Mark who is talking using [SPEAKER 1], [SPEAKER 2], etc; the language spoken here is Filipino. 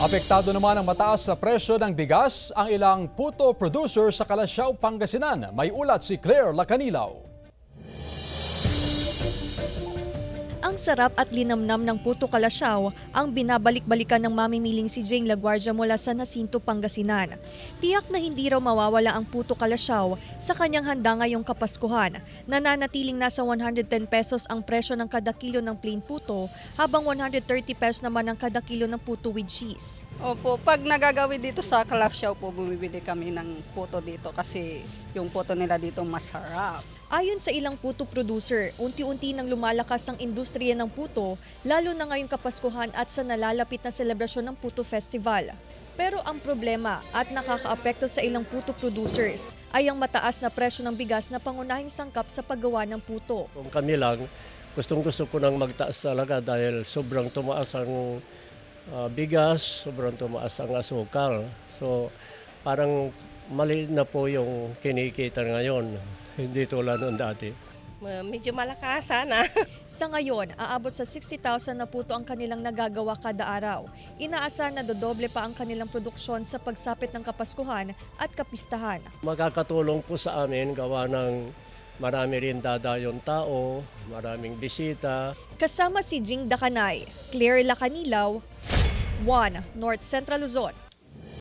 [SPEAKER 1] Apektado naman ang mataas na presyo ng bigas ang ilang puto producer sa Calasiao, Pangasinan. May ulat si Claire Lacanilaw.
[SPEAKER 2] Ang sarap at linamnam ng puto Calasiao ang binabalik-balikan ng mamimiling si Jane Laguardia mula sa Jacinto, Pangasinan. Tiyak na hindi raw mawawala ang puto Calasiao sa kanyang handa ngayong Kapaskuhan. Nananatiling nasa 110 pesos ang presyo ng kada kilo ng plain puto, habang 130 pesos naman ang kada kilo ng puto with cheese.
[SPEAKER 3] Opo, pag nagagawin dito sa Calasiao po, bumibili kami ng puto dito kasi yung puto nila dito masarap.
[SPEAKER 2] Ayon sa ilang puto producer, unti-unti nang lumalakas ang industriya ng puto, lalo na ngayong Kapaskuhan at sa nalalapit na selebrasyon ng Puto Festival. Pero ang problema at nakakaapekto sa ilang puto producers ay ang mataas na presyo ng bigas na pangunahing sangkap sa paggawa ng puto.
[SPEAKER 4] Kung kami lang, gustong-gusto ko nang magtaas talaga dahil sobrang tumaas ang bigas, sobrang tumaas ang asukal. So parang maliit na po yung kinikita ngayon, hindi tulad noon dati.
[SPEAKER 5] Medyo malakas sana.
[SPEAKER 2] Sa ngayon, aabot sa 60,000 na puto ang kanilang nagagawa kada araw. Inaasahan na dodoble pa ang kanilang produksyon sa pagsapit ng Kapaskuhan at kapistahan.
[SPEAKER 4] Makakatulong po sa amin gawa ng marami rin dadayon tao, maraming bisita.
[SPEAKER 2] Kasama si Jing Dakanay, Claire Lacanilaw, 1 North Central Luzon.